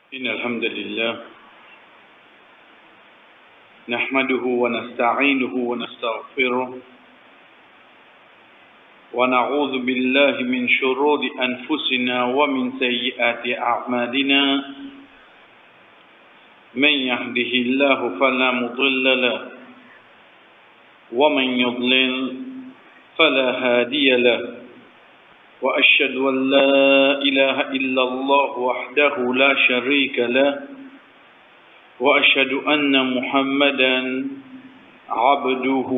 إن الحمد لله نحمده ونستعينه ونستغفره ونعوذ بالله من شرور أنفسنا ومن سيئات أعمالنا من يهده الله فلا مضل له ومن يضلل فلا هادي له وأشهد أن لا إله إلا الله وحده لا شريك له وأشهد أن محمدا عبده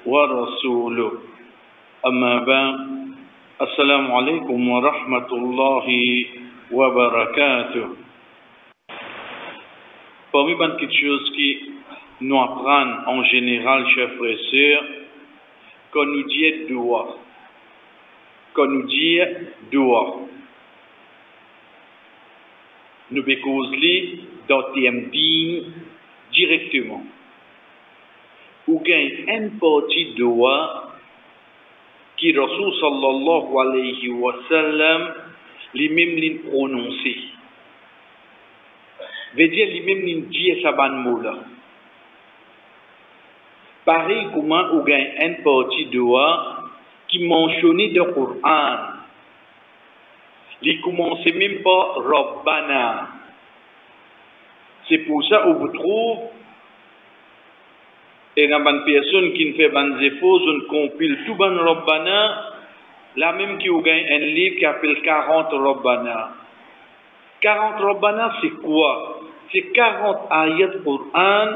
ورسوله أما بعد السلام عليكم ورحمة الله وبركاته. Parmi les petites choses qui nous apprennent en général, chers frères et sœurs, qu'on nous dit doigt. Quand nous dit doigt, nous bécausons dans TMD directement. Ou gagne une partie doigt qui Rasul sallallahu alayhi wa sallam les mêmes lignes prononcées. Veut dire les mêmes lignes dit sa ban mot là. Pareil comment ou gagne une partie doigt qui mentionné dans le Coran. Il commence même par Rabbana. C'est pour ça qu'on vous trouve, et dans une personne qui ne fait pas des efforts, on compile tout ban Rabbana, la même qui a un livre qui s'appelle 40 Rabbana. 40 Rabbana, c'est quoi? C'est 40 ayats du Coran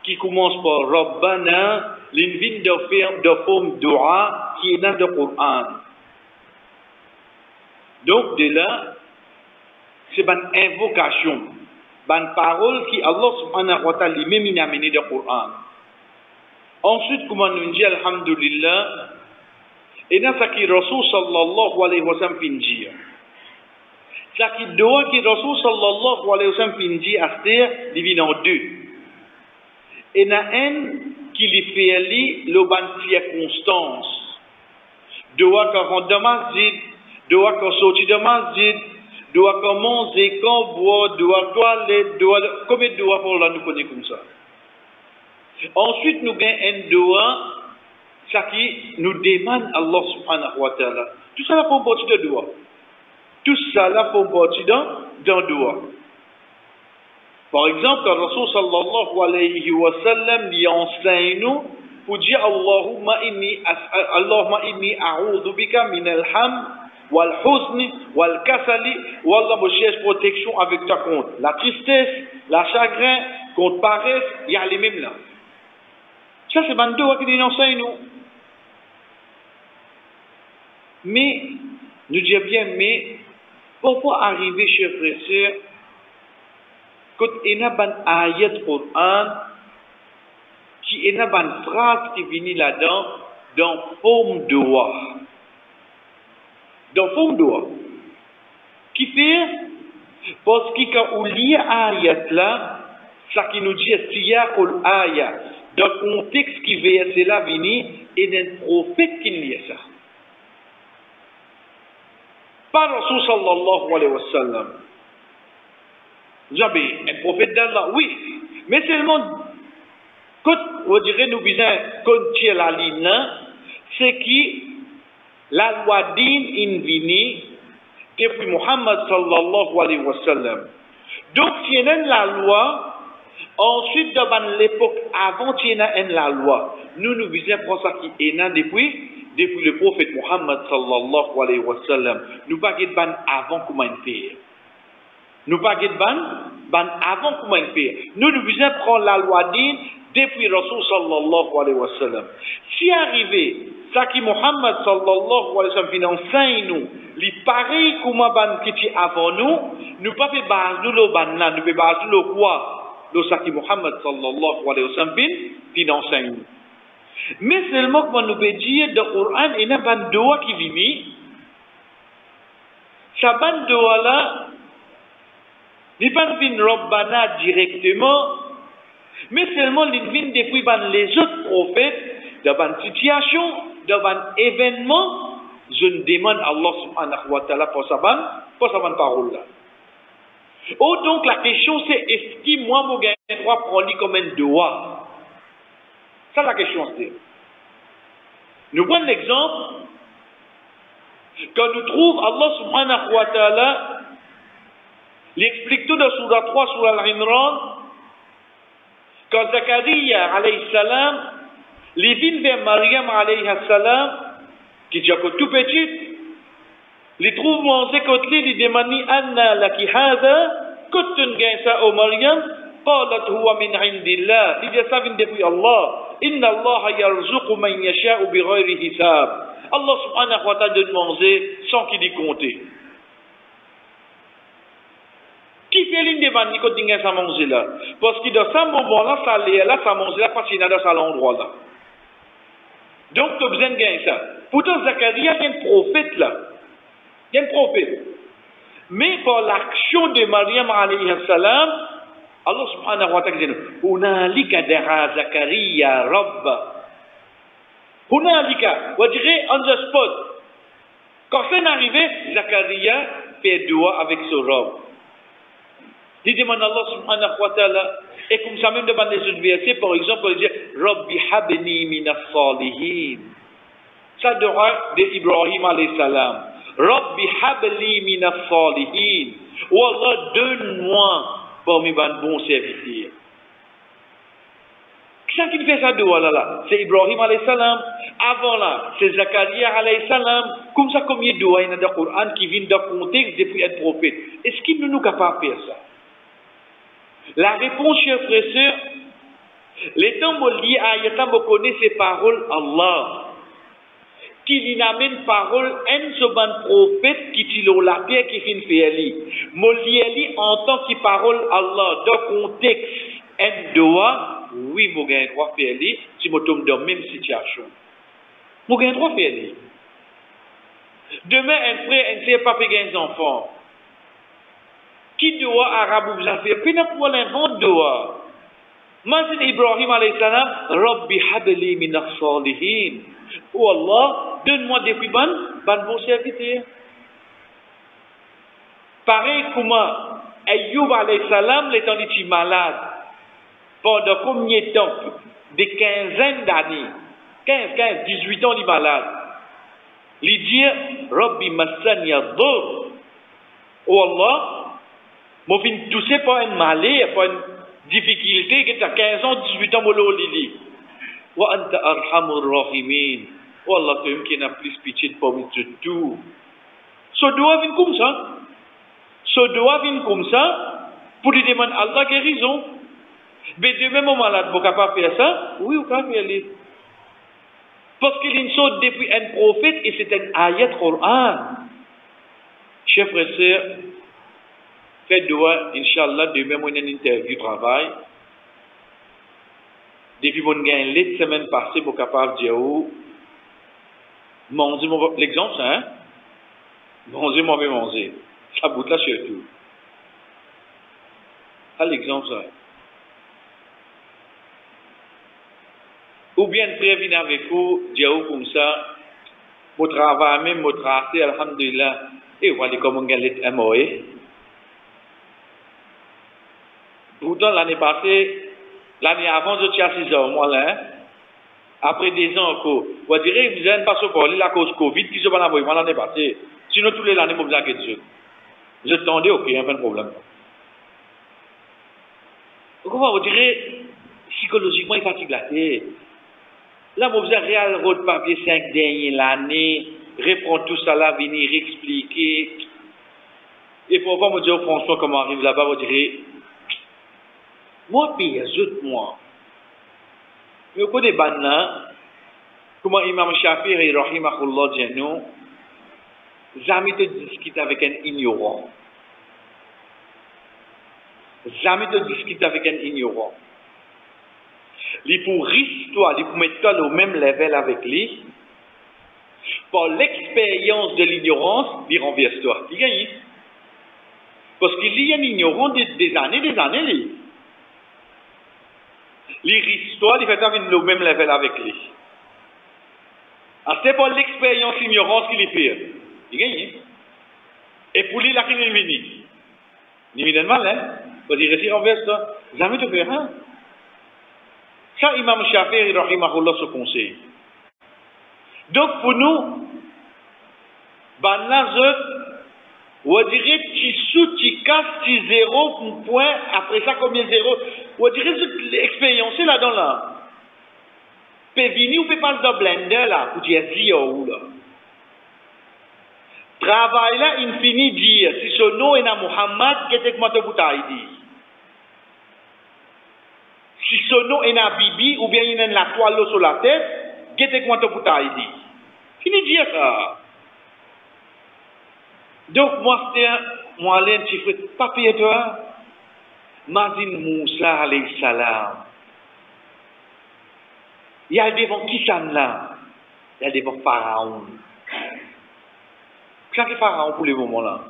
qui commencent par Rabbana, l'invite de forme dua qui est dans le Coran. Donc, de là, c'est une invocation, une parole qui Allah subhanahu wa ta'ala lui-même a amené dans le Coran. Ensuite, comme on dit, alhamdulillah, et dans ce qui Rasul sallallahu alayhi wa sallam fin dire. Ce qui doit que Rasul sallallahu alayhi wa sallam fin dire, c'est-à-dire, il vient en deux. Et il y a un qui lui fait aller le ban circonstance. Doit qu'on rentre dans masjid, doit qu'on sortit de masjid, doit qu'on manger, qu'on boit, doit toilette, doit combien de doigts pour là nous connaissons comme ça. Ensuite nous gagnons un doigt, ça qui nous demande Allah subhanahu wa ta'ala. Tout ça là pour partie de doigt. Tout ça là pour partie d'un doigt. Par exemple, quand Rasul sallallahu alayhi wa sallam lui enseigne nous pour dire Allahumma inni a'udhu bika min al-ham wal huzn wal kasali wallah je cherche protection avec ta contre la tristesse, la chagrin, contre paresse, il y a les mêmes là. Ça c'est ban doigt qui nous enseigne nous. Mais nous disons bien mais pourquoi arriver chers frères et sœurs quand il y a une ayat du Coran qui est une phrase qui vient là-dedans dans forme de doigt. Dans forme de doigt. Qui fait parce que quand on lit ayat là, ça qui nous dit siyaqul ayat, dans le contexte qui verset là vient et d'un prophète qui lit ça. Pas Rasul sallallahu alayhi wa sallam. Jamais un prophète d'Allah, oui, mais seulement quand on dirait nous besoin continuer la ligne là, c'est que la loi din invini depuis Muhammad sallallahu alayhi wa sallam. Donc si il y a la loi, ensuite dans l'époque avant il y a la loi, nous besoin prendre ça qui est là depuis le prophète Muhammad sallallahu alayhi wa sallam. Nous pas get ban avant comment il fait. Nous pas get ban avant comment il fait. Nous besoin prendre la loi din depuis Rasul sallallahu alayhi wa sallam. Si arrivé, ça qui Muhammad sallallahu alayhi wa sallam enseigne nous, les pareil comment ban qui est avant nous pas fait base nous le ban là, nous fait base nous le quoi, le ça qui Muhammad sallallahu alayhi wa sallam enseigne nous. Mais seulement quand nous peut dire dans le Coran, il y a un ban doigt qui vient. Ça ban doigt là, il pas vient Rabbana directement, mais seulement il vient depuis les autres prophètes, dans une situation, dans un événement, je demande à Allah subhanahu wa ta'ala pour sa bonne parole là. Oh, donc la question c'est, est-ce que moi, mon gain droit prendre comme un droit? Ça la question c'est. Nous prenons l'exemple, quand nous trouvons Allah subhanahu wa ta'ala, il explique tout dans Surah 3, Surah Al-Imran, quand Zakaria alayhi salam, il vient vers Maryam alayhi salam, qui dit que tout petit, il trouve Monsé Kotli, il demande Anna laki hada, kutun gainsa o Maryam, qalat huwa min indillah, il dit ça vient depuis Allah. Inna Allah yarzuqu man yasha'u bighayri hisab. Allah subhanahu wa ta'ala donne manger sans qu'il y compte. Qui fait l'une des vannes quand il y a ça manger là? Parce que dans ce moment-là, ça l'est là, ça mange là, parce qu'il y a dans cet endroit là. Donc, tu as besoin de gagner ça. Pourtant, Zacharia, il y a un prophète là. Il y a un prophète. Mais par l'action de Maryam alayhi salam, Allah subhanahu wa ta'ala dit Hunalika dara Zakaria Rabba. Hunalika, on dirait on the spot. Quand c'est arrivé, Zakaria fait doigt avec son robe. Il demande à Allah subhanahu wa ta'ala, et comme ça même demande les autres versets, par exemple, il dit Rabbi habni minas salihin. Ça doit de Ibrahim alayhi salam. Rabbi habli minas salihin. Oh Allah, donne-moi parmi les bons serviteurs. Qui fait ça de là? C'est Ibrahim alayhi salam. Avant là, c'est Zakaria alayhi salam. Comme ça, combien de doigts il y a dans le Coran qui viennent dans le contexte depuis être prophète? Est-ce qu'il nous capable de faire ça? La réponse, chers frères et sœurs, les temps où lié à Ayatam, vous connaissez ces paroles Allah. Qu'il n'amène parole, un seul prophète qui tire la pierre qui finit faire lui. Molieli en tant que parole Allah, dans le contexte, un doigt, oui, vous avez droit faire lui, si vous tombez dans la même situation. Vous avez droit faire lui. Demain, un frère, un sœur, pas faire des enfants. Qui doit arabe vous a fait? Puis, n'a pas l'invente doigt. Mazin Ibrahim alayhi salam, Rabbi habli minas salihin. Oh Allah, donne-moi des plus bonnes bons serviteurs. Pareil comment Ayyub alayhi salam, l'étant dit malade, pendant combien de temps? Des quinzaines d'années. 18 ans, il est malade. Il dit, Rabbi massani ad-dur. Oh Allah, moi, je suis touché par un malheur, par une difficulté, qui a 15 ans, 18 ans, je l'ai. Wa anta arhamur rahimin. Oh Allah, tu qui n'a plus pitié de parmi tout. Ce doit venir comme ça. Ce doit venir comme ça pour lui demander à Allah guérison. Mais de même au malade, vous ne pouvez pas faire ça? Oui, vous pouvez faire ça. Parce qu'il y a une sorte depuis un prophète et c'est un ayat Coran. Chers frères et sœurs, faites doigt, Inch'Allah, demain, on a une interview de travail. Depuis mon gain, les semaines passées, vous êtes capable de dire, manger, l'exemple, c'est, hein? Manger. Ça bout là surtout. Ça, l'exemple, ça. Ou bien, frère, venir avec vous, dire comme ça, mon travail, même mon tracé, alhamdulillah, et voilà comment on gagne les MOE. Pourtant, l'année passée, l'année avant, je suis à 6 ans, moi là, hein? Après 2 ans encore. Vous direz, vous avez un passeport, la cause Covid, qui se va l'envoyer, moi l'année passée. Sinon, tous les années, vous avez quelque vous attendez, ok, il n'y a pas de problème. Comment vous direz, psychologiquement, il fatigue la tête. Là, vous avez réel road papier 5 dernières l'année, répondre tout ça là, venir expliquer. Et pour pas me dire, François, comment arrive là-bas, vous direz, moi, pire, moi. Mais au côté banna, comment Imam Shafi'i, rahimahullah, dit nous, jamais te discuter avec un ignorant. Jamais te discuter avec un ignorant. Il pour risque-toi, il pour mettre toi au même level avec lui. Par l'expérience de l'ignorance, il renverse toi. Il gagne. Parce qu'il y a un ignorant des années, lui. Il risque toi, il fait au même level avec lui. C'est par l'expérience, l'ignorance qu'il fait. Il gagne. Et pour lui, là, il est venu. Ni mal, hein? Parce qu'il retire en veste, jamais te faire, hein? Ça, Imam Shafi'i, rahimahullah, se conseille. Donc, pour nous, ben là, on dirait tu casses, tu zéro, point, après ça, combien zéro? On dirait que l'expérience là-dedans, là. Peut venir ou peut pas dans Blender, là, pour dire zéro, là. Travail là, infini dire, si son nom est à Muhammad, qu'est-ce que moi te bouteille dit? Si son nom est à Bibi, ou bien il y a la toile sur la tête, qu'est-ce que moi te bouteille dit? Fini dire ça. Donc, moi, un petit frère, papier toi, Mazin Moussa alayhi salam. Il y a devant qui ça là? Il y a devant Pharaon. Qu'est-ce que Pharaon pour le moment là?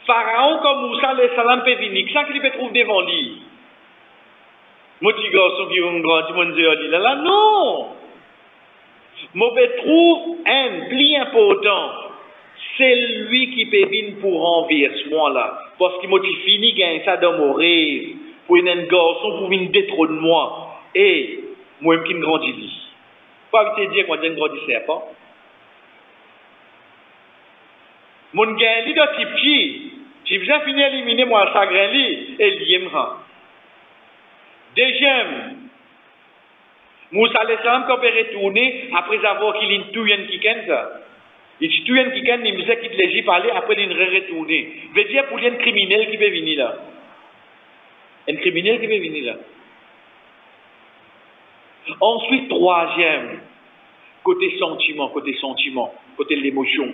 Pharaon, comme Moussa alayhi salam peut venir, qu'est-ce qu'il peut trouver devant lui? Mon petit garçon qui vont grandir, mon Dieu, là, là, non! Moi, je trouve un plus important. C'est lui qui peut venir pour renversement là. Parce qu'il m'a fini gagner ça dans mon rêve. Pour un garçon pour venir détrôner moi. Et moi qui me grandis. Pas te dire quand je ne grandissais pas. Mon gain de petit. Si vous avez fini d'éliminer moi le chagrin li, et l'yemra. Deuxième. Moussa alayhi salam quand il retourné après avoir qu'il y a une touyen qui ken ça. Il dit touyen qui ken il me dit qu'il l'Égypte aller après il retourné. Veut dire pour lui un criminel qui peut venir là. Un criminel qui peut venir là. Ensuite troisième côté sentiment, côté l'émotion.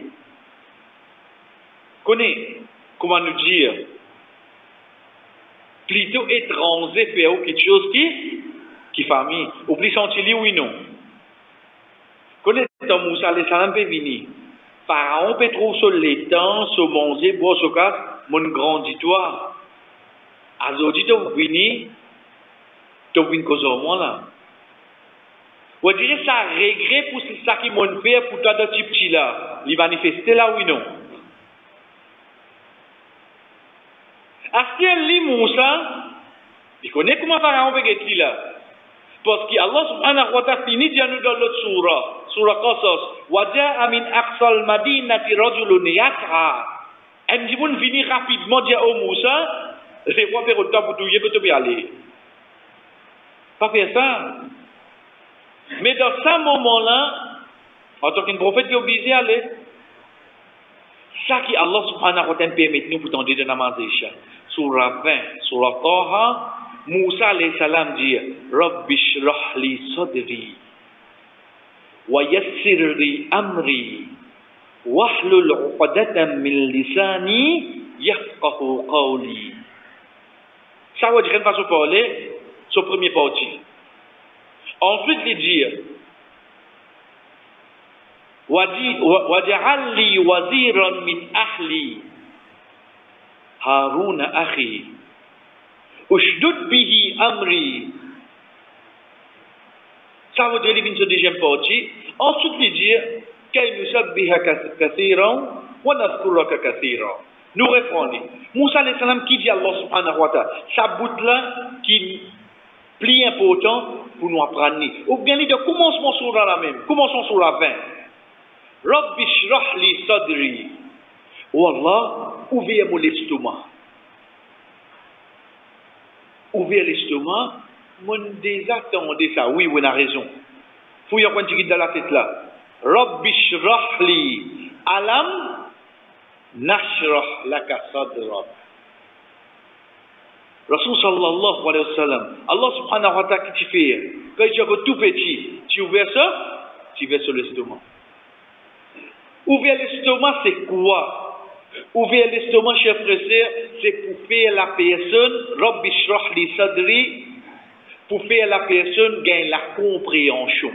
Connais comment nous dire plutôt étranger faire quelque chose qui famille, ou plus sentir oui non. Connais ton Moussa alayhi salam peut venir. Pharaon peut trouver sur l'étang, sur manger, boire, sur casse, mon grandit-toi. Azodi tu venir, tu venir cause au moins là. On dirait ça regret pour ça qui m'ont fait pour toi de petit là. Il manifester là oui non. Astiel li Moussa, il connaît comment Pharaon peut être là. Parce que Allah subhanahu wa ta'ala finit de nous dans l'autre surah Qasas. Waja'a min aqsal madinati rajulun yas'a. Un dimoun finit rapidement dire au Moussa, c'est quoi faire autant pour tout y que tu peux aller. Pas faire ça. Mais dans ce moment-là, en tant qu'un prophète qui est obligé d'aller, ça qui Allah subhanahu wa ta'ala permet nous pour tenter de namazer. Surah 20, surah Taha, Moussa alayhi salam dit Rabbi shrah li sadri wa yassir li amri wahlul 'uqdatan min lisani yafqahu qawli. Ça veut dire une façon de parler, son premier parti. Ensuite, il dit waj'al li waziran min ahli Harun akhi Ushdud bihi amri. Ça veut dire qu'il y a une deuxième partie. Ensuite, il dit Kay nusabbihaka kathiran wa nadhkuraka kathiran. Nous répondons. Moussa alayhi salam qui dit Allah subhanahu wa ta'ala. Ça bout là qui est plus important pour nous apprendre. Ou bien il dit commençons sur la même. Commençons sur la 20. Rabbi shrah li sadri. Wallah, ouvrez mon estomac. Ouvrir l'estomac, mon désattendait ça. Oui, on a raison. Faut y avoir un petit dans la tête là. Rabbi shrah li alam nashrah laka sadrak. Rasul sallallahu alayhi wa sallam. Allah subhanahu wa ta'ala qui te fait. Quand tu es tout petit, tu ouvres ça, tu vas sur l'estomac. Ouvrir l'estomac, c'est quoi? Ouvrir l'estomac, chers frères et sœurs, c'est pour faire la personne, Rabbi shrah li sadri, pour faire la personne gagner la compréhension.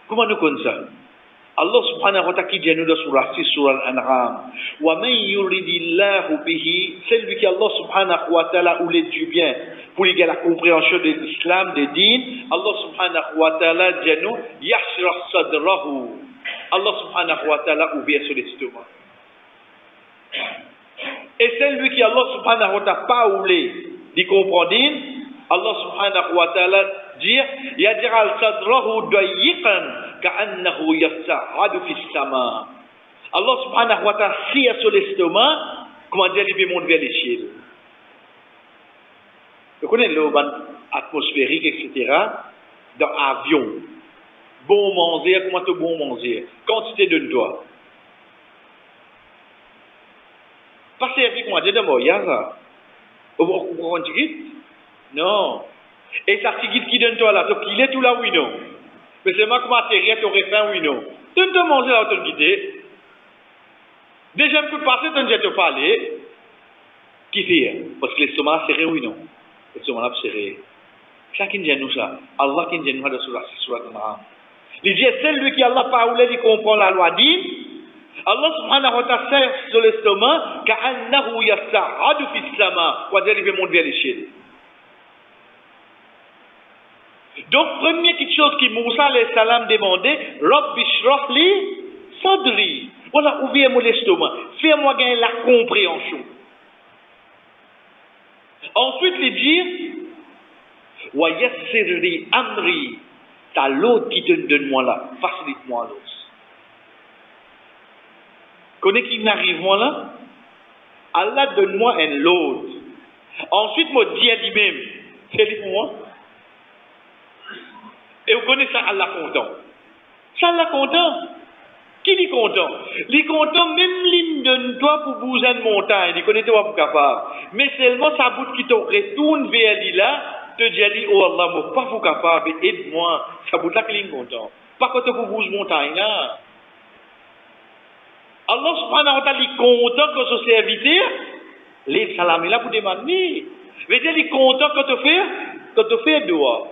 Comment nous connaissons ça? Allah subhanahu wa ta'ala qui dit nous dans surah 6, surah Al-An'am, wa man yuridillahu bihi, celui qui Allah subhanahu wa ta'ala ou les du bien, pour lui gagner la compréhension de l'islam, de din, Allah subhanahu wa ta'ala dit nous, yashrah sadrahu. Allah subhanahu wa ta'ala ouvert sur l'estomac. Et celui qui Allah subhanahu wa ta'ala pas voulu d'y comprendre, Allah subhanahu wa ta'ala dit yaj'al sadrahu dayiqan ka'annahu yas'adu fis sama. Allah subhanahu wa ta'ala si sur l'estomac, comment dire, il monte vers les cieux. Vous connaissez l'urban atmosphérique, etc. Dans l'avion. Bon manger, comment tu bon manger? Quantité de toi. Pas servi comment dire de voyage. Vous comprenez? Non. Et ça c'est qui donne toi là, donc il est tout là oui non. Mais c'est moi comment atterrir tu aurais faim oui non. Tu ne manger là tu quitter. Déjà je peux passer tu ne te parler. Qui fait? Parce que l'estomac serré oui non. L'estomac là serré. Ça qui nous ça. Allah qui nous de sur la il dit c'est lui qui Allah pas voulu comprendre la loi dit. Allah subhanahu wa ta'ala serre sur l'estomac ka'annahu yas'adu fis sama. Quoi dire il veut monter vers les cieux. Donc, première petite chose que Moussa alayhi salam demandait, Rabbi shrah li sadri. Voilà, ouvre-moi l'estomac. Fais-moi gagner la compréhension. Ensuite, il dit, wa yassir li amri. T'as l'autre qui te donne-moi là. Facilite-moi l'autre. Connais qui n'arrive moi là? Allah donne-moi un lot. Ensuite, moi dis à lui-même, fais-le pour moi. Et vous connaissez ça, Allah content. Ça, Allah content. Qui est content? Il est content, même l'île donne-toi pour bouger une montagne. Il connaît toi pour capable. Mais seulement sa bouche qui te retourne vers lui là, te dit, oh Allah, moi, pas pour capable, aide-moi. Sa bouche là, qui est content. Pas quand tu bouges montagne là. Allah subhanahu wa ta'ala est content que ce serviteur, les salam là pour demander. Veut dire, il est content quand tu fais doigt.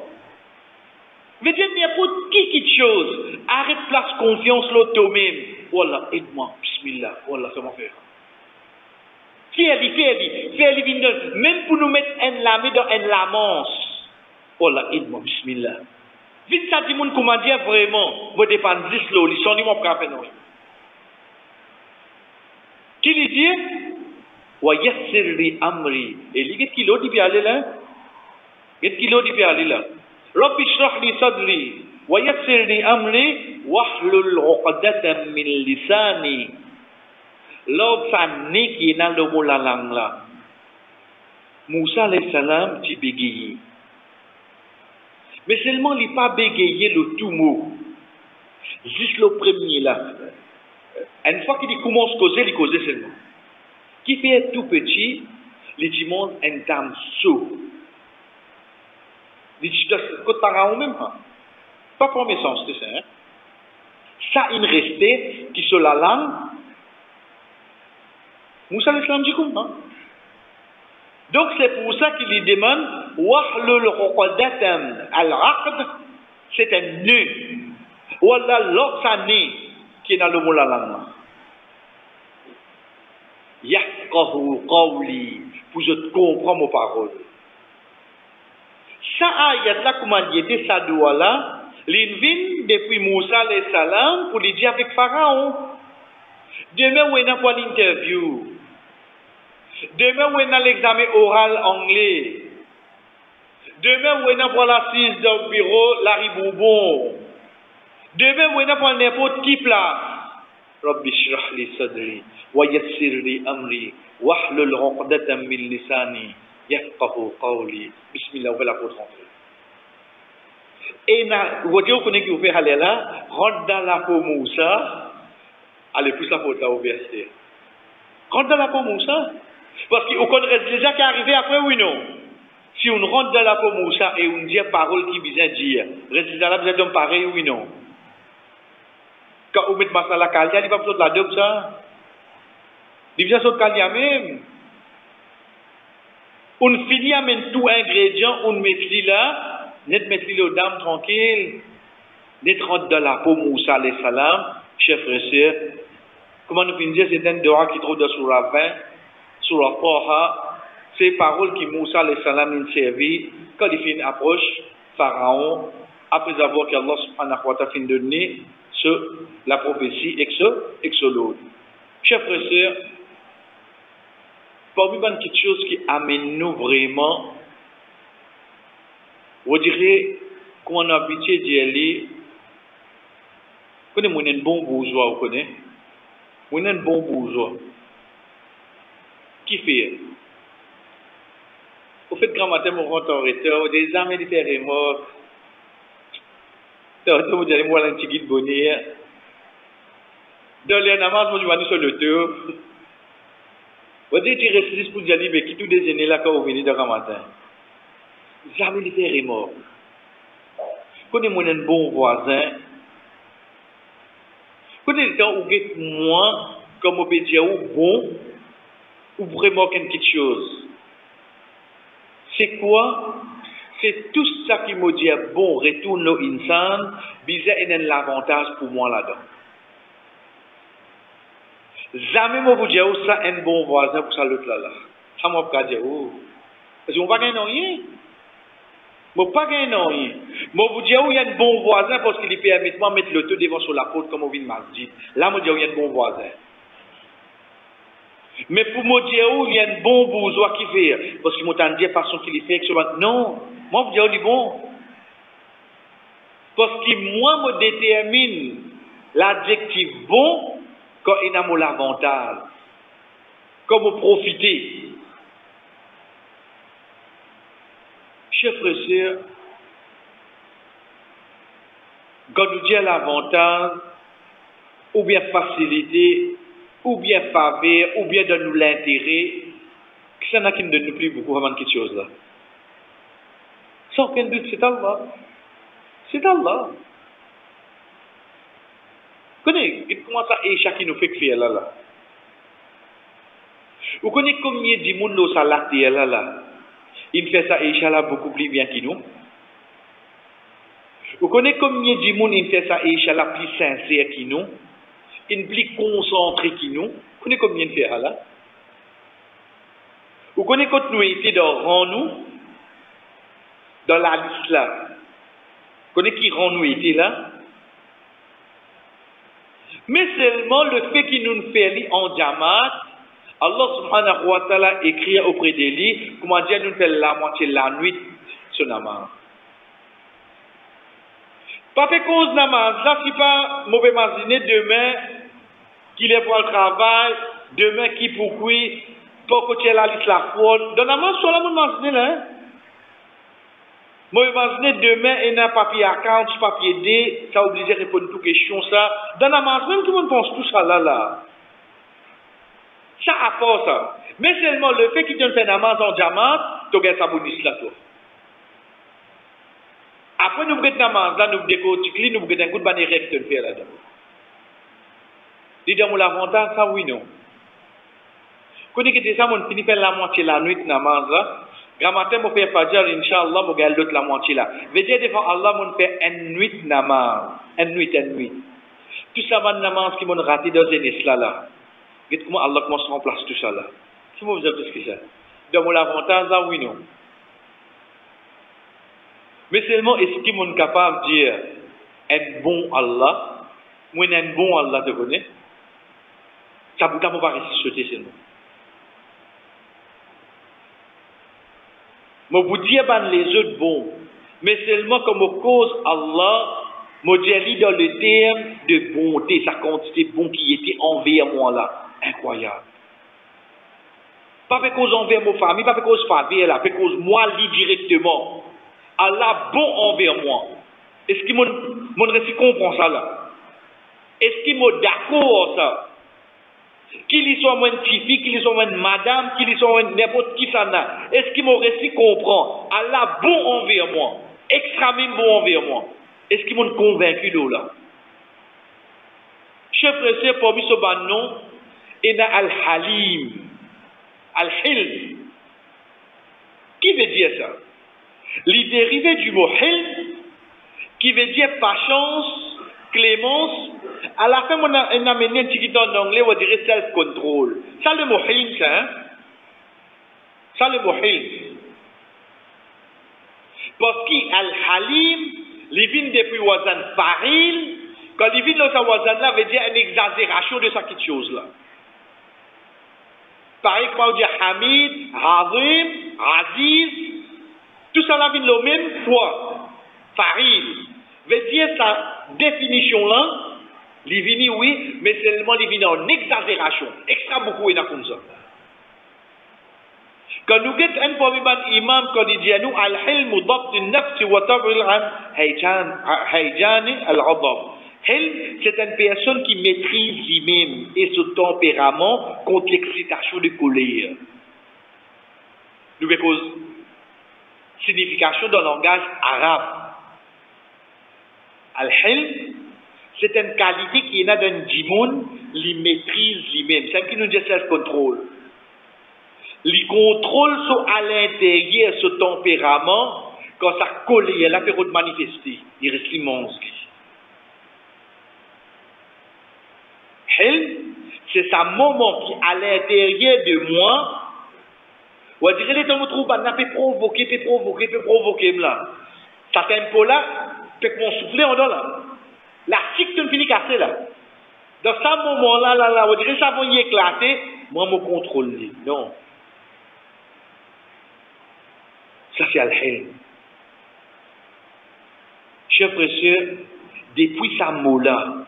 Veut dire, n'importe qui chose, arrête place confiance l'autre toi-même. Wallah, aide-moi, bismillah, wallah, comment faire? Fais-le, même pour nous mettre un lamé dans un lamance. Wallah, aide-moi, bismillah. Vite ça dit, mon comment dire vraiment, moi dépend 10 lots, ils sont ni mon frère, non. Qui lui dit, wa yassir li amri. Et lui, qu'est-ce qu'il a dit puis aller là? Qu'est-ce qu'il a dit puis aller là? Rabbi shrah li sadri wa yassir li amri wahlul 'uqdatan min lisani. L'autre ça n'est qui est dans le mot la langue là. Moussa alayhi salam dit bégayer. Mais seulement il pas bégayer le tout mot. Juste le premier là. Une fois qu'il commence à causer, il cause seulement. Qui fait tout petit, il dit monde un dame saut. Il dit que par même pas pour mes sens, c'est ça. Hein? Ça, il restait qui sur la langue. Moussa l'Islam dit comment? Donc c'est pour ça qu'il lui demande wahlul 'uqdatan al-'aqd, c'est un nœud. Voilà l'autre ça nœud qui est dans le mot la langue. Yafqahu qawli, pour je comprends mes paroles. Ça ayat là comment il était ça doit là, l'invite depuis Moussa alayhi salam pour lui dire avec Pharaon. Demain on a pour l'interview. Demain on a l'examen oral anglais. Demain on a pour l'assise dans le bureau Larry Bourbon. Demain on a pour n'importe qui place. Rabbi shrah li sadri wa yassir li amri wahlul 'uqdatan min lisani yafqahu qawli. Bismillah, on va la porte rentrer. Et vous connaissez qui vous fait aller là, rentre dans la peau Moussa, allez plus la porte là ouverte. Rentre dans la peau Moussa, parce qu'on connaît déjà qui est arrivé après oui non. Si on rentre dans la peau Moussa et on dit parole qui vient dire, résultat là vous êtes pareil oui non. Quand on met masala kalia, il va pas la dope ça. Il vient sur kalia même. On finit à mettre tout ingrédient, on met là, net mettre les dames tranquille, net rentre dans la peau Moussa alayhi salam, chef et sœur. Comment nous finissons, c'est un dora qui trouve dans Surah 20, Surah Taha, ces paroles qui Moussa alayhi salam nous servi quand il fait une approche Pharaon, après avoir qu'Allah subhanahu wa ta'ala fin donné la prophétie exolode. Chers frères et sœurs, parmi les petites choses qui amènent nous vraiment, on dirait qu'on a habitué d'y aller. Vous connaissez un bon bourgeois, vous connaissez? Vous un bon bourgeois. Qui fait? Au fait, grand matin, mon rentre en retard, des amis de terre est mort. Vous allez voir un petit guide bonnet. Dans les namas, moi, je vais sur le tour. Vous dites, tu restes pour dire, mais qui tout déjeuner là quand vous venez de grand matin? Jamais de terre est mort. Connais-moi un bon voisin. Connais le temps où moi, comme on peut dire, bon, ou vraiment quelque chose. C'est quoi? C'est tout ça qui me dit bon, retourne au insan, bizarre et l'avantage pour moi là-dedans. Jamais moi vous dire ça un bon voisin pour ça l'autre là. Ça m'a pas dire parce qu'on va pas gagner rien. Moi pas gagner rien. Moi vous dire il y a un bon voisin parce qu'il permet de mettre le taux devant sur la porte comme on vient de mardi. Là moi dire il y a un bon voisin. Mais pour me dire il y a un bon bourgeois qui fait parce qu'il m'a dit façon qu'il fait non, moi vous dire il est bon. Parce que moi me détermine l'adjectif bon quand il a l'avantage. Comme profiter. Chers frères et sœurs, quand nous disons l'avantage, ou bien facilité, ou bien faveur, ou bien donne-nous l'intérêt, ça n'a qui ne donne plus beaucoup avant quelque chose là. Sans aucun doute, c'est Allah. C'est Allah. Vous connaissez comment ça Aïcha qui nous fait faire là? Vous connaissez combien de monde nous ça là? Il fait ça Aïcha là beaucoup plus bien que nous. Vous connaissez combien de monde il fait ça Aïcha là plus sincère que nous? Il plus concentré que nous. Vous connaissez combien de fait là? Vous connaissez quand nous étions dans rang nous dans la liste là. Vous connaissez qui rang nous était là? Mais seulement le fait qu'il nous fait en jamaat, Allah subhanahu wa ta'ala écrit auprès de lui, comment dire, nous fait la moitié de la nuit sur namaz. Pas fait cause namaz, là, si pas mauvais imaginer demain qu'il est pour le travail, demain qui pour qui, pour que tu aies la liste la faute. Dans namaz, soit là, vous imaginez là, hein? Moi, imaginez demain, il y a un papier account, papier D, ça oblige à répondre à toutes les questions, ça. Dans namaz, même tout le monde pense tout ça là. Ça apporte ça. Mais seulement le fait qu'il te fait namaz en diamant, tu as sa bonus là. Après, nous avons namaz là, nous décortiquons, nous avons un coup de bannière qui te fait là-dedans. Dis-moi l'avantage, ça oui, non. Quand on dit ça, on finit par la moitié la nuit namaz là. Grand matin, on fait fajr, Inch'Allah, on gagne l'autre la moitié là. Veut dire devant Allah, on fait une nuit namaz. Une nuit. Tout ça, man namaz qui m'ont raté dans une isla là. Regardez comment Allah commence à remplacer tout ça là. C'est moi vous avez plus que ça. Donc l'avantage là, oui non. Mais seulement est-ce qu'ils sont capables de dire être bon Allah, moi un bon Allah te connaît. Ça vous pas ressusciter seulement. Mais vous dire les autres bons, mais seulement comme cause Allah, moi dis dans le terme de bonté, sa quantité bon qui était envers moi là. Incroyable. Pas fait cause envers ma famille, pas fait cause faveur là, fait cause moi lui directement. Allah bon envers moi. Est-ce que mon récit comprend ça là? Est-ce qu'il m'a d'accord ça? Qu'il soit moins petit fille, qu'il soit moins madame, qu'il soit moins n'importe qui ça n'a. Est-ce qu'il m'a récit comprend? Allah bon envers moi. Extrêmement bon envers moi. Est-ce qu'il m'a convaincu de là? Chef frère, parmi ce ban nom, il y a Al-Halim. Al-Hilm. Qui veut dire ça? Il dérivé du mot Hilm, qui veut dire patience, clémence. À la fin, on a amené un petit en anglais, on dirait self-control. Ça, le mot Hilm, ça, hein? Ça, le mot Hilm. Parce qu'Al-Halim, il vient depuis Wazan Faril. Quand il vient dans sa Wazan là, veut dire une exagération de cette chose là. Pareil qu'on dit Hamid, Azim, Aziz, tout ça là vient le même poids. Farid. Veut dire sa définition là, il vient oui, mais seulement il vient en exagération. Extra beaucoup est comme ça. Quand nous avons un premier imam, quand il dit à nous, Al-Hilm, Dabt al-Nafs, wa Tab'il Hayjani al-Adab. Hilm, c'est une personne qui maîtrise lui-même et son tempérament contre l'excitation de colère. Nous avons signification dans le langage arabe. Al-Hilm, c'est une qualité qui est dans un djimoun, il maîtrise lui-même. C'est ce qui nous dit self-control. Il contrôle à l'intérieur ce tempérament, quand ça colère, là, peut manifester. Il reste immense. C'est ce moment qui, à l'intérieur de moi, on dirait que les gens trouvent qu'on peut provoquer, là. Ça tempo là, peut qu'on souffle en dedans là. La chic, tu ne finis cassé là. Dans ce moment-là, on dirait que ça va y éclater, moi, je me contrôle. Non. Ça, c'est Al-Hilm. Chers frères et sœurs, depuis ce mot-là,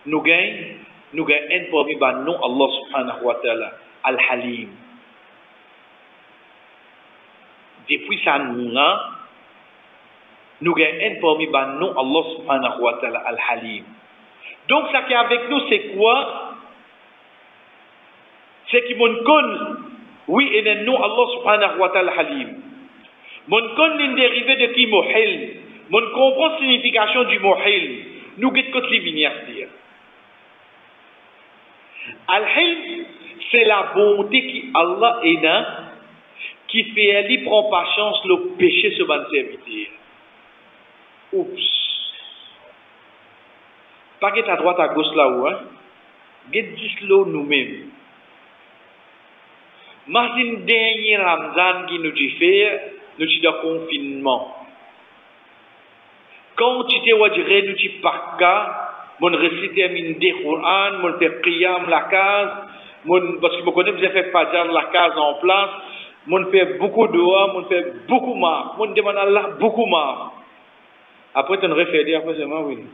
nous gagnons un parmi les noms Allah subhanahu wa ta'ala, Al-Halim. Depuis ce nom-là, nous gagnons un parmi les noms Allah subhanahu wa ta'ala, Al-Halim. Donc, ça qui est avec nous, c'est quoi? C'est qui m'ont connu. Oui, et le nom Allah subhanahu wa ta'ala Halim. Mon con est dérivé de qui mot Hilm. Mon comprend la signification du mot Hilm. Nous guette que tu viens dire. Al-Hilm, c'est la bonté qui Allah est dans, qui fait elle prend pas chance le péché sur votre serviteur. Oups. Pas que à droite à gauche là où, hein. Guette 10 lots nous-mêmes. Imagine dernier Ramzan qui nous dit faire, nous dit de confinement. Quand tu te vois dire, nous dit pas qu'à, mon réciter le Coran, mon faire qiyam la case, parce que vous connaissez, vous avez fait fajr la case en place, mon fait beaucoup de doigts, mon fait beaucoup marre, mon demande à Allah beaucoup marre. Après, tu ne réfères après seulement oui.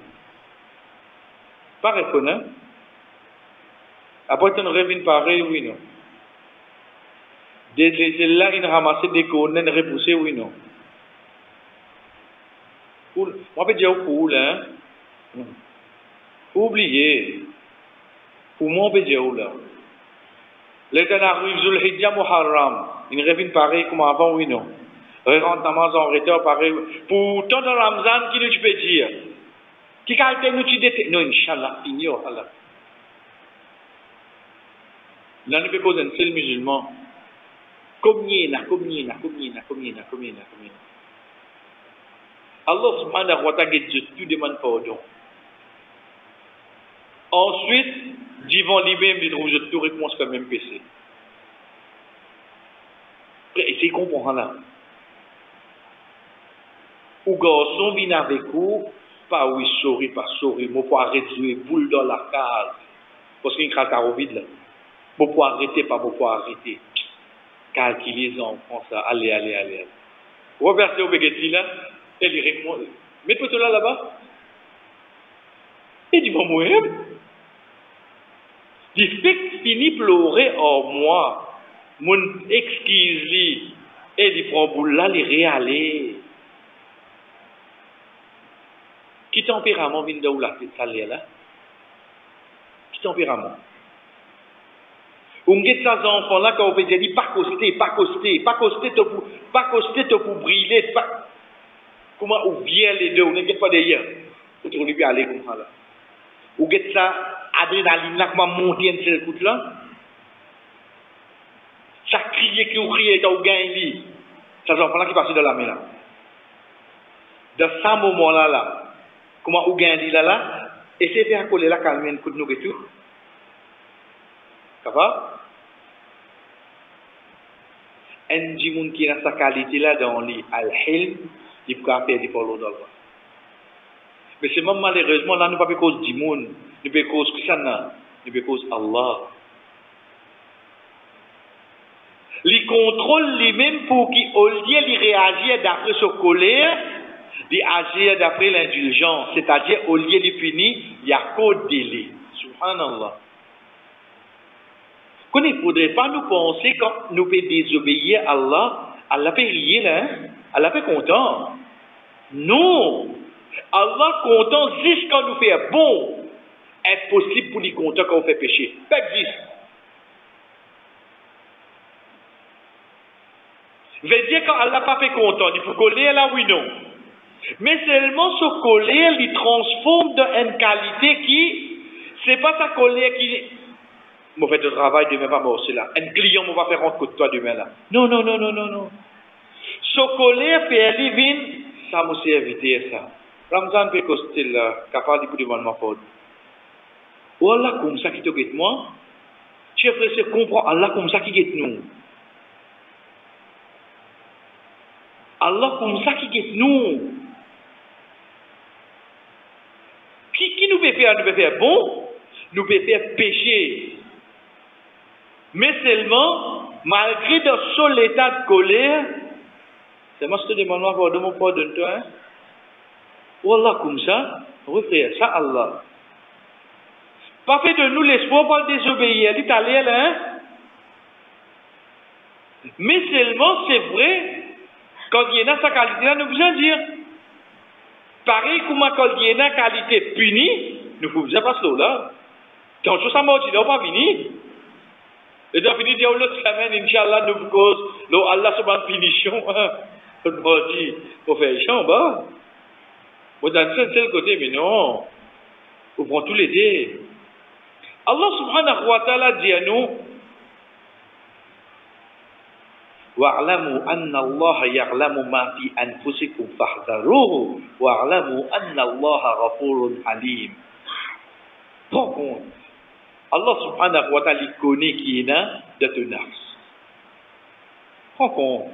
Pas répondre. Après, tu ne reviens pareil, oui, non. Là, il ramasse des cônes, il repousse, oui, non. Moi, je peux dire cool, hein. Faut oublier. Pour moi, on peut dire là. Les gens arrivent sur le Hijjah Muharram. Ils reviennent pareil comme avant, oui, non. Ils rentrent namaz en retard, pareil. Pour tant de Ramzan, qui nous peut dire? Qui caractère nous tu déteste? Non, Inch'Allah, fini, oh Allah. Là, nous peut poser un seul musulman. Combien. Allah subhanahu wa ta'ala tout demande pardon. Ensuite, divant lui-même, il trouve tout réponse comme même PC. Essayez de comprendre là. Ou garçon vient avec vous, pas oui, sorry, pas sorry, moi pour arrêter, boule dans la case. Parce qu'il y a un carreau vide là. Moi pour arrêter, pas moi pour arrêter. Calculez les enfants, ça, allez. Reversez au Begeti là, et il répond, mets-toi là-bas. Il dit, bon, moi, il fait fini pleurer en moi, mon excuse-lui, et il prend boule là, il réalise. Qui tempérament vient de où la tête salée là? Qui tempérament? Ou m'get ces enfants là quand on peut dire pas coster pour briller pas comment ou bien les deux on n'est pas d'ailleurs pour trouver bien aller comme ça là ou get ça adrénaline là comment monter un seul coup là ça crier qui ou crier quand on gagne lui ces enfants là qui passent dans la main là dans ce moment là comment on gagne là essayez de faire coller la calmer un coup de nous et tout capable un djimoun qui a sa qualité là dans les al-hilm, il peut faire des follow dans le mais c'est même malheureusement là nous pas cause djimoun, nous pas cause Krishna, nous pas cause Allah. il contrôle lui-même pour qu'il, au lieu de réagir d'après sa colère, d'agir d'après l'indulgence. C'est-à-dire, au lieu de punir, il y a qu'au délai. Subhanallah. Il ne faudrait pas nous penser quand nous pouvons désobéir à Allah, Allah peut rire là, hein? Allah peut content. Non! Allah content juste quand nous fait bon. Est possible pour lui content quand on fait péché. Ça existe. Veut dire quand Allah pas fait content, il faut colère là oui non. Mais seulement ce colère il transforme dans une qualité qui c'est pas sa colère qui mauvais de travail demain pas moi là. Un client va faire rentrer de toi demain là. Non. Ce colère fait aller ça me sert éviter ça. Ramzan peut coster là, capable de demander ma faute. Allah comme ça qui te guette moi. Chef frère, comprend Allah comme ça qui guette nous. Allah comme ça qui guette nous. Qui nous peut faire? Nous peut faire bon, nous peut faire péché. Mais seulement, malgré dans son état de colère, c'est moi qui te demande de mon pardon, toi. Hein? Ou Allah comme ça, oui frère, ça Allah. Pas fait de nous l'espoir pour le désobéir, dit allez là. Hein? Mais seulement, c'est vrai, quand il y a sa qualité là, nous besoin dire. Pareil comme quand il y a une qualité punie, nous pouvons dire pas cela là. Quand je suis mort, il n'a pas fini. Et donc, fini dire l'autre semaine, Inch'Allah, nous cause, Allah se met en punition. On va dire, on fait un chambre. Vous avez seul côté, mais non. On prend tous les deux. Allah subhanahu wa ta'ala dit à nous, وَاعْلَمُوا أَنَّ اللَّهَ يَعْلَمُ مَا فِي أَنفُسِكُمْ فَاحْذَرُوهُ وَاعْلَمُوا أَنَّ اللَّهَ غَفُورٌ حَلِيمٌ. Par contre, Allah subhanahu wa ta'ala connaît qui est là de ton nafs. Par contre,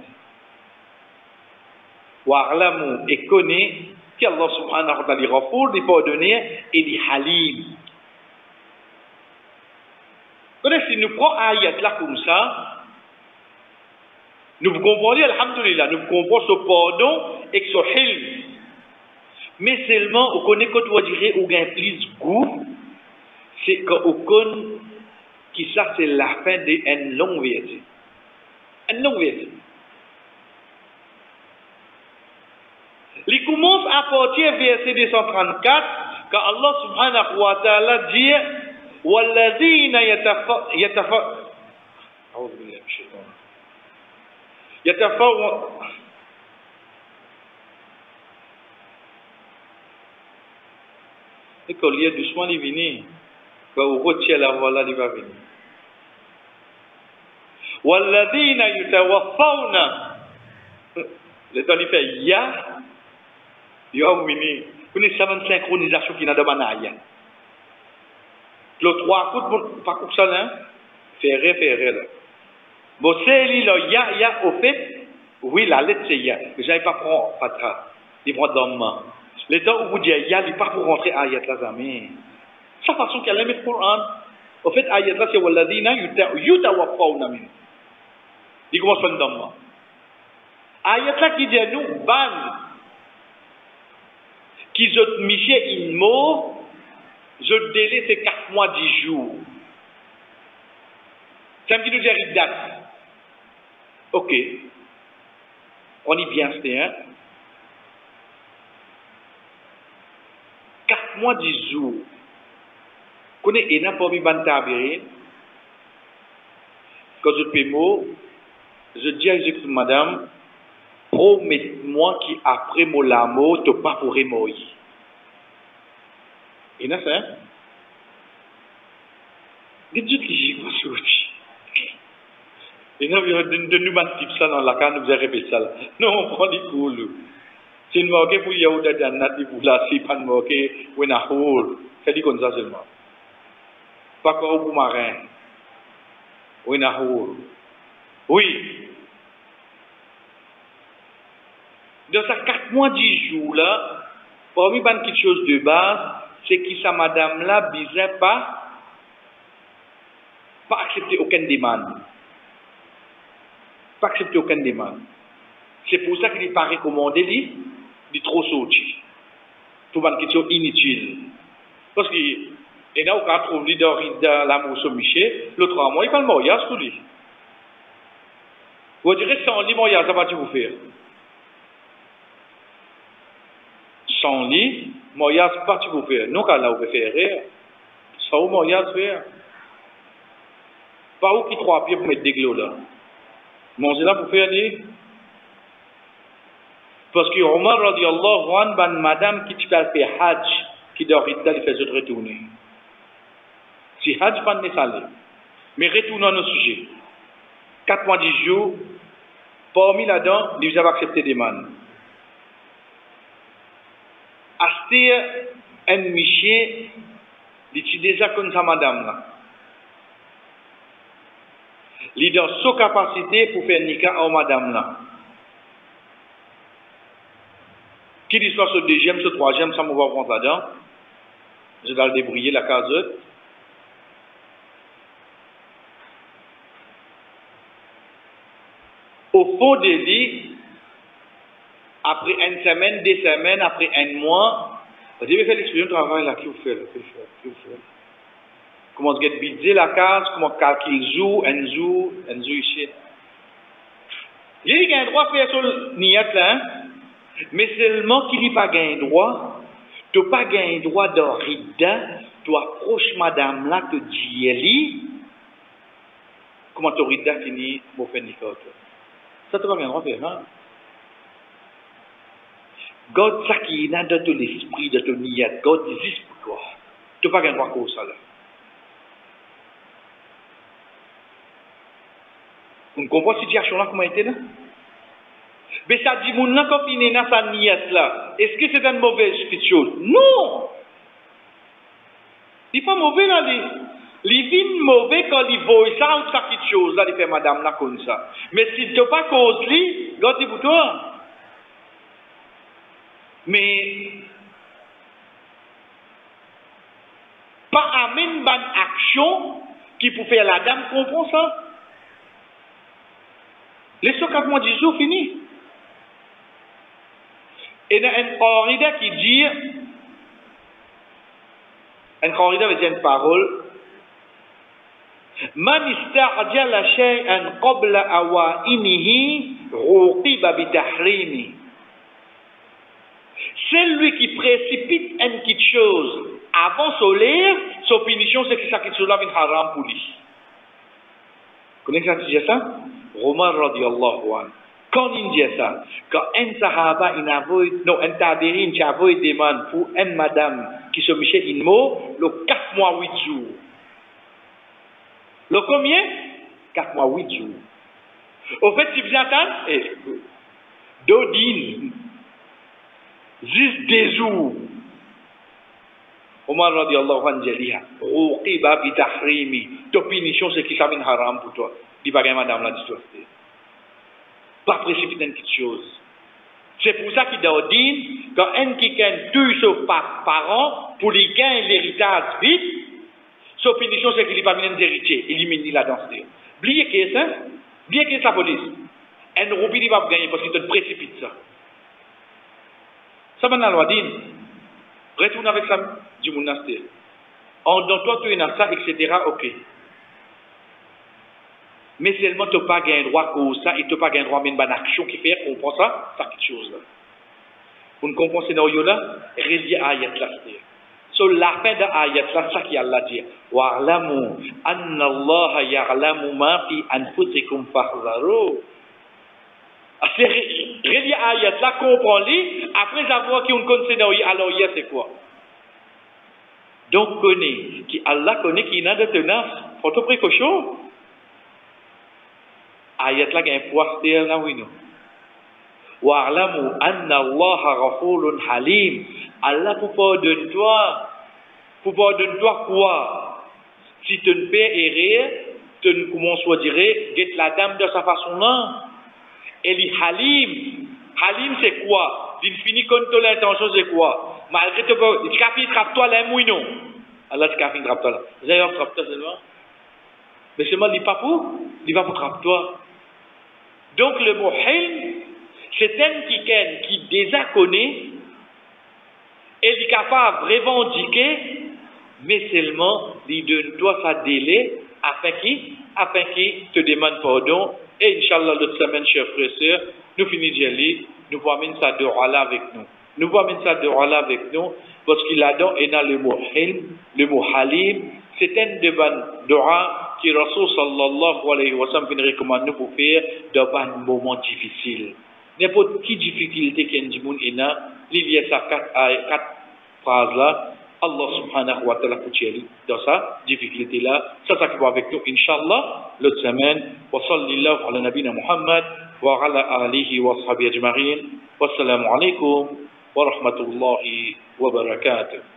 وَاعْلَمُوا et connaît qu'Allah subhanahu wa ta'ala est Ghafour, est pardonné et est Halim. Si nous prenons ayat là comme ça, nous comprenons, alhamdulillah, nous comprenons ce pardon et ce hilm. Mais seulement, on connaît quand on dirait ou gain plus goût, c'est quand on connaît que ça c'est la fin d'une longue vie. Une longue vie. Il commence à partir verset 234 quand Allah subhanahu wa ta'ala dit وَالَّذِينَ et qu'on lit doucement les venir. Quand on retient la voix là, il va venir. وَالَّذِينَ يُتَوَفَّوْنَ le temps il fait ya, il va venir. Vous connaissez ça, une synchronisation qui n'a pas de le trois coups, pas comme ça là, ferré là. Bon, c'est lui là, ya, au fait, oui, la lettre c'est ya. Mais j'avais pas prendre patra, il prend dans main. Les temps où vous dites ya, il pas pour rentrer ayat là, jamais. Sa façon qu'elle aime le Coran. Au fait, ayat là, c'est walladina yutawaffawna min. Il commence par dans main. Ayat là qui dit à nous, ban, qui ont mis une mot, je délai c'est 4 mois 10 jours. Ça me dit nous dire une date. Ok. On y bien c'est hein. 4 mois 10 jours. Connais et n'a pas mis bantabiré. Quand je paie mot, je dis à Jésus madame, promets-moi qu'après mon l'amour, tu pas pourrais mourir. Et là, ça, Dieu qui j'y crois sur lui. Et nous, de nous mettre ça dans la canne, nous avons répété ça. Non, on prend des coups. Si nous moquons pour Yaouda Jannat, pour la si pas nous moquer, ou n'a hole. C'est dit comme ça seulement. Pas comme pour marin. Ou n'a hole. Oui. Dans ces 4 mois 10 jours là, parmi quelque chose de base, c'est que sa madame là bizarre pas accepter aucune demande. pas accepter aucune demande. C'est pour ça qu'il n'est pas recommandé, il est trop sorti. Tout une question inutile. Parce que, et là, on trouve dans l'amour sur Michel, l'autre mois, il parle mariage pour lui. Vous direz, sans lit, mariage, ça va vous faire. Sans lit, mariage, ça va vous faire. Nous, quand là, on peut faire rire. Sans mariage, faire. Pas où qui 3 pieds pour mettre des glos là. Manger là pour faire des. Parce que Omar radiallahu anhu, ban madame qui fait Hajj, qui doit il fait retourner. Si Hajj pas de salé. Mais retournons à nos sujets. 4 mois 10 jours, parmi là-dedans, ils avaient accepté des man. Acheter un miché, il déjà comme ça madame là. Il a sa capacité pour faire nikah à madame là. Qu'il soit ce deuxième, ce troisième, ça me va prendre là-dedans. Je dois le débrouiller, la case. Au fond des lits, après une semaine, 2 semaines, après 1 mois, vous avez fait l'expérience de travail là, qui vous fait, comment vous avez bidé la case, comment calculer un jour ici. Il y a un droit à faire sur le niat là, hein? Mais seulement qu'il n'y a pas un droit, tu n'as pas un droit de rida, tu approches madame là, tu dis elle, comment tu rida fini pour faire nicote. Ça tu n'as pas un droit de faire, hein? God, ça qui est dans ton esprit, de ton niat, God existe pour toi. Tu n'as pas un droit pour ça là. Vous comprenez cette situation là, comment elle était là? Mais ça dit, mon là, quand il est dans sa nièce là, est-ce que c'est une mauvaise chose? Non! Il n'est pas mauvais là, il vient mauvais quand il voit ça ou ça quelque chose là, il fait madame là comme ça. Mais si tu n'as pas cause lui, God pour toi. Mais, pas amène une action qui peut faire la dame comprend ça. Les 4 mois 10 jours fini. Et il y a un corrida qui dit, un corrida veut dire une parole, Man ista'jala shay'an qabla awa'inihi ruqiba bitahrimi. Celui qui précipite une petite chose avant soleil, sa punition c'est que ça qui soulève une haram pour lui. Vous connaissez ça? Omar radiallahu anhu. Quand il dit ça, quand un sahaba, un tabiri, il a une demande pour une madame qui se michait une mot, le 4 mois 8 jours. Le combien? 4 mois 8 jours. Au fait, si vous attendez, Dodine, juste des jours. Omar radiallahu anhu dit, Ruqiba bi tahrimi. Ta punition, c'est qui s'amène haram pour toi. Dis pas madame là, dis-toi. Pas précipiter une petite chose. C'est pour ça qu'il dit, quand un qui tue son parent, pour lui gagner l'héritage vite, sa punition, c'est qu'il n'est pas venu héritier. Élimine la densité. Oubliez que ça, oubliez que c'est la police. Un roupi, il va pas gagner parce qu'il te précipite ça. Ça va dans la loi dit, retourne avec ça du monastère. En dans toi, tu es dans ça, etc. Ok. Mais seulement tu n'as pas un droit pour ça et tu n'as pas un droit même une action qui fait qu'on comprend ça, c'est quelque chose là. Vous ne comprenez ce scénario là? Relié à ayat là. Sur la fin de ayat là, ça qui Allah dit. Wa'lamu anna Allah ya'lamu ma fi anfusikum fahdharu. C'est relié à ayat là, comprends-les, après avoir qu'on connaît scénario, alors hier c'est quoi? Donc connaît, qui Allah connaît qui n'a de tenace, faut te précaution. Ayat là un poids stel là oui non. Wa'lamu anna Allah ghafurun halim. Allah pour pardonner toi. Pour pardonner toi quoi? Si tu ne fais erreur, tu ne comment soit dirait, get la dame de sa façon là. Elle est halim. Halim c'est quoi? Il finit contre l'intention c'est quoi? Malgré tout, il café trappe toi là oui non. Allah c'est café trappe toi là. Vous avez trappe toi seulement. Mais seulement il pas pour trappe toi. Donc le mot hilm, c'est un qui déjà connaît et il est capable de revendiquer, mais seulement il donne toi sa délai afin qu'il te demande pardon. Et Inch'Allah, l'autre semaine, chers frères et sœurs, nous finissons, nous pouvons amener ça de Allah avec nous. Nous pouvons amener ça de Allah avec nous, parce qu'il a dans le mot hilm, le mot halim, c'est un de dua qui Rasul sallallahu alayhi wa sallam recommande nous pour faire dans un moment difficile. N'importe quelle difficulté qu'il y a, il y a ces quatre phrases-là. Allah subhanahu wa ta'ala dans sa difficulté là. Ça s'accompagne avec nous, Inch'Allah, l'autre semaine. Wa sallallahu ala nabina Muhammad wa ala alihi wa sahbihi ajma'in. Wassalamu alaikum wa rahmatullahi wa barakatuh.